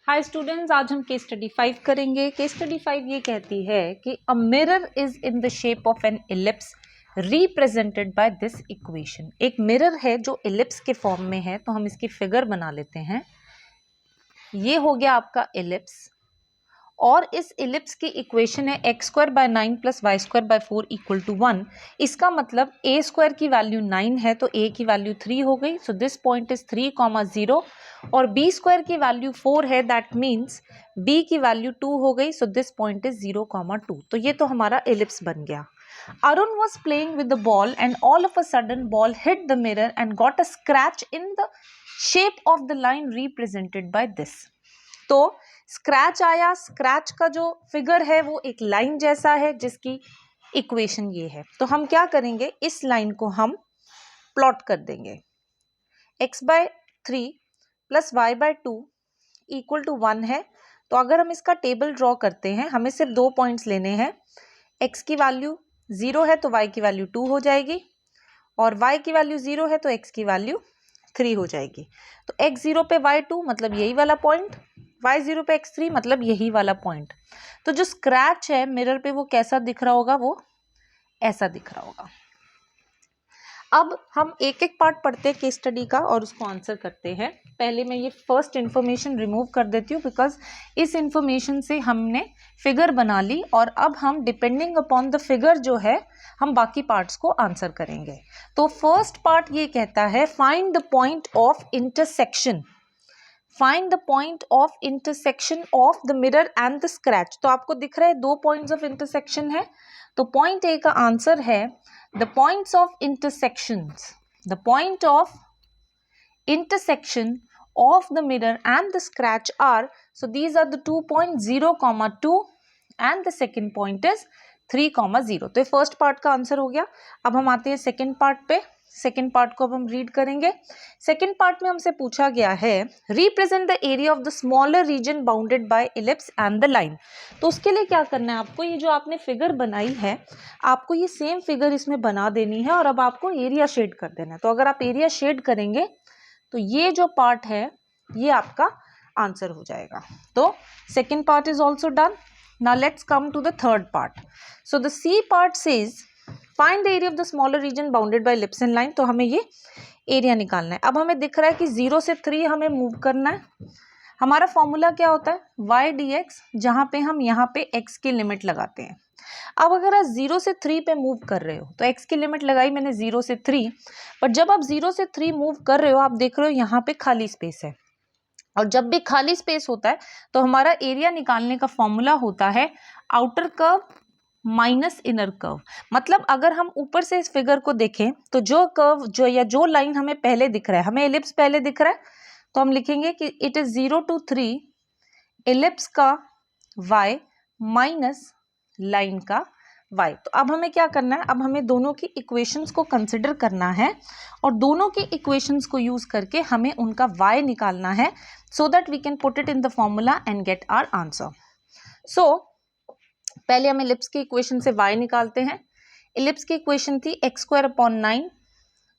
Hi students, आज हम case study 5 करेंगे। केस स्टडी 5 ये कहती है कि a mirror is in the shape of N ellipse represented by this equation. एक मिरर है जो इलिप्स के फॉर्म में है, तो हम इसकी फिगर बना लेते हैं। ये हो गया आपका इलिप्स और इस इलिप्स की इक्वेशन है x square by 9 plus y square by 4 equal to 1। इसका मतलब ए स्क्वायर की वैल्यू 9 है तो ए की वैल्यू 3 हो गई। सो दिस पॉइंट इज 3,0 और बी स्क्वायर की वैल्यू 4 है, दैट मीन्स बी की वैल्यू 2 हो गई। So this point is 0,2। तो ये तो हमारा इलिप्स बन गया। Arun was playing with the ball and all of a sudden ball hit the mirror and got a scratch in the shape of the line represented by this। तो scratch आया। Scratch का जो figure है वो एक line जैसा है जिसकी इक्वेशन ये है। तो हम क्या करेंगे, इस लाइन को हम प्लॉट कर देंगे। x by 3 plus y by 2 equal to 1 है। तो अगर हम इसका टेबल ड्रॉ करते हैं, हमें सिर्फ 2 पॉइंट्स लेने हैं। x की वैल्यू 0 है तो y की वैल्यू 2 हो जाएगी और y की वैल्यू 0 है तो x की वैल्यू 3 हो जाएगी। तो x 0 पे y 2 मतलब यही वाला पॉइंट, y 0 पे x 3 मतलब यही वाला पॉइंट। तो जो स्क्रैच है मिरर पे वो कैसा दिख रहा होगा, वो ऐसा दिख रहा होगा। अब हम एक एक पार्ट पढ़ते हैं केस स्टडी का और उसको आंसर करते हैं। पहले मैं ये फर्स्ट इन्फॉर्मेशन रिमूव कर देती हूँ बिकॉज इस इन्फॉर्मेशन से हमने फिगर बना ली और अब हम डिपेंडिंग अपॉन द फिगर जो है हम बाकी पार्ट्स को आंसर करेंगे। तो फर्स्ट पार्ट ये कहता है find the point of intersection. Find the point of intersection of the mirror and the scratch. तो आपको दिख रहा है 2 पॉइंट्स ऑफ इंटरसेक्शन है। तो पॉइंट ए का आंसर है the points of intersections, the point of intersection of the mirror and the scratch are, so these are the 2 points 0, 2 and the second point is 3,0। तो ये first part का answer हो गया। अब हम आते हैं सेकंड पार्ट पे। सेकंड पार्ट को अब हम रीड करेंगे। सेकंड पार्ट में हमसे पूछा गया है represent the area of the smaller region bounded by ellipse and the line. तो उसके लिए क्या करना है आपको, ये जो आपने फिगर बनाई है आपको ये सेम फिगर इसमें बना देनी है और अब आपको एरिया शेड कर देना है। तो अगर आप एरिया शेड करेंगे तो ये जो पार्ट है ये आपका आंसर हो जाएगा। तो second part is also done. Now let's come to the third part. So the C part says find the area of the smaller region bounded by ellipse and line. तो हमें ये area निकालना है। अब हमें दिख रहा है कि 0 से 3 हमें मूव करना है। हमारा फॉर्मूला क्या होता है, y dx, जहाँ पे हम यहाँ पे x की लिमिट लगाते हैं। अब अगर आप 0 से 3 पे मूव कर रहे हो तो x की लिमिट लगाई मैंने 0 से 3, पर जब आप 0 से 3 मूव कर रहे हो आप देख रहे हो यहाँ पे खाली स्पेस है और जब भी खाली स्पेस होता है तो हमारा एरिया निकालने का फॉर्मूला होता है outer curve minus inner curve. मतलब अगर हम ऊपर से इस फिगर को देखें तो जो कर्व जो या जो लाइन हमें पहले दिख रहा है, हमें एलिप्स पहले दिख रहा है, तो हम लिखेंगे कि इट इज 0 to 3 एलिप्स का y माइनस लाइन का y। तो अब हमें क्या करना है, अब हमें दोनों की इक्वेशंस को कंसिडर करना है और दोनों की इक्वेशंस को यूज करके हमें उनका y निकालना है so that we can put it in the formula and get our answer. So पहले हम इलिप्स की इक्वेशन से y निकालते हैं। इलिप्स की इक्वेशन थी x square upon 9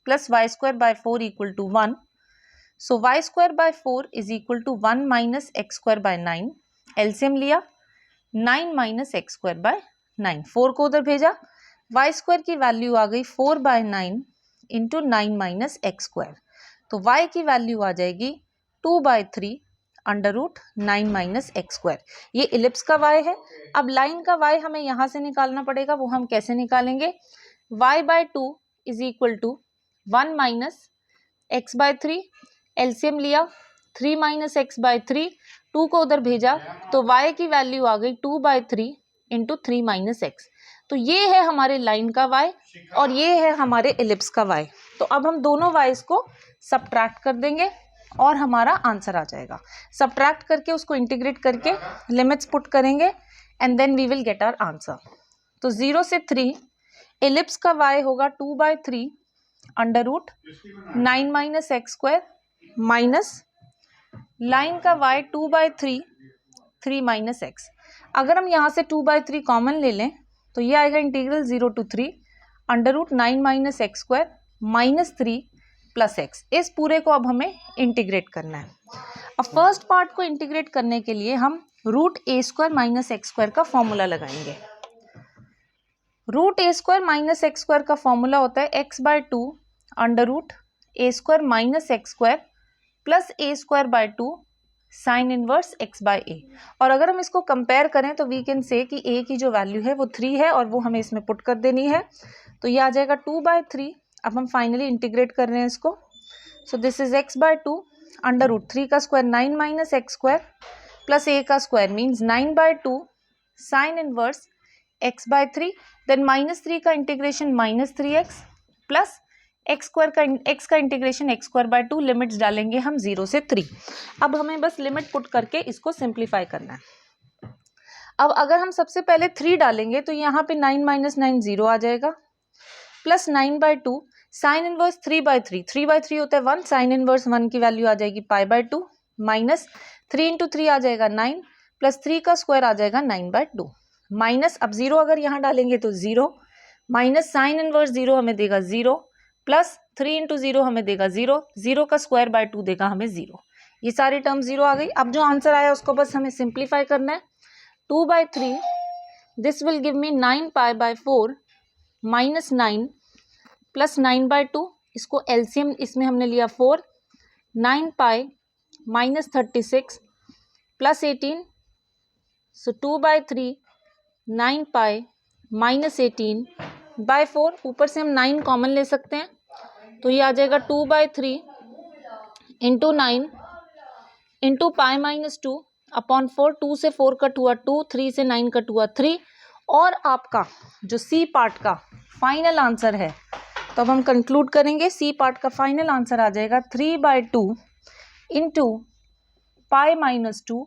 plus y square by 4 equal to 1। So y square by 4 is equal to 1 minus x square by 9। LCM लिया 9 minus x square by 9, 4 को उधर भेजा, वाई स्क्वायर की वैल्यू आ गई 4 by 9 into 9 minus x square. तो y की value आ जाएगी 2 by 3 under root 9 minus x square. ये इलिप्स का y है। अब लाइन का y हमें यहाँ से निकालना पड़ेगा। वो हम कैसे निकालेंगे, y by 2 is equal to 1 minus x by 3। LCM लिया 3 माइनस एक्स बाय 3, 2 को उधर भेजा तो y की वैल्यू आ गई 2 बाय 3 इंटू 3 माइनस एक्स। तो ये है हमारे लाइन का y और ये है हमारे इलिप्स का y। तो अब हम दोनों y's को सबट्रैक्ट कर देंगे और हमारा आंसर आ जाएगा। सबट्रैक्ट करके उसको इंटीग्रेट करके लिमिट्स पुट करेंगे and then we will get our answer. तो 0 से 3 इलिप्स का y होगा 2 by 3 under root 9 minus x square minus line का y 2 बाय 3 3 माइनस एक्स। अगर हम यहाँ से 2 बाय 3 कॉमन ले लें तो ये आएगा integral 0 to 3 under root 9 minus x square minus 3 plus x. इस पूरे को अब हमें इंटीग्रेट करना है। अब फर्स्ट पार्ट को इंटीग्रेट करने के लिए हम root A square minus x square का फॉर्मूला लगाएंगे। Root A square minus x square का फॉर्मूला होता है X by two under root A square minus x square plus A square by two sine inverse X by A. और अगर हम इसको compare करें तो वी कैन से कि ए की जो वैल्यू है वो 3 है और वो हमें इसमें पुट कर देनी है, तो ये आ जाएगा 2/3। अब हम फाइनली इंटीग्रेट कर रहे हैं इसको। So this is X by two under root 3 का square 9 minus x square plus A का square means 9/2 sine inverse X by 3, then -3 का integration -3x plus X square का एक्स का integration X square by 2, limits डालेंगे हम 0 से 3। अब हमें बस लिमिट पुट करके इसको सिंप्लीफाई करना है। अब अगर हम सबसे पहले 3 डालेंगे तो यहाँ पे 9 माइनस 9 0 आ जाएगा प्लस 9/2 साइन इनवर्स 3/3, 3/3 होता है 1, साइन इनवर्स 1 की वैल्यू आ जाएगी π/2 माइनस 3 इंटू 3 आ जाएगा 9 प्लस 3 का स्क्वायर आ जाएगा 9/2 माइनस, अब 0 अगर यहाँ डालेंगे तो 0 माइनस साइन इनवर्स 0 हमें देगा 0 प्लस 3 इंटू 0 हमें देगा 0, 0 का स्क्वायर बाय 2 देगा हमें 0। ये सारी टर्म 0 आ गई। अब जो आंसर आया उसको बस हमें सिंप्लीफाई करना है। 2/3 this will give me 9π/4 minus 9 plus 9/2, इसको एलसीएम इसमें हमने लिया 4, 9π माइनस 36 प्लस 18, सो 2/3 9π माइनस 18/4, ऊपर से हम 9 कॉमन ले सकते हैं तो ये आ जाएगा 2/3 into 9 into pi minus 2 upon 4, 2 से 4 कट हुआ 2, 3 से 9 कट हुआ 3। और आपका जो सी पार्ट का फाइनल आंसर है, तो अब हम कंक्लूड करेंगे। सी पार्ट का फाइनल आंसर आ जाएगा 3/2 into pi minus 2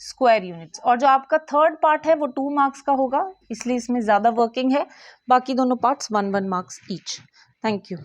square units. और जो आपका थर्ड पार्ट है वो 2 मार्क्स का होगा, इसलिए इसमें ज़्यादा वर्किंग है। बाकी दोनों parts 1-1 marks each. Thank you.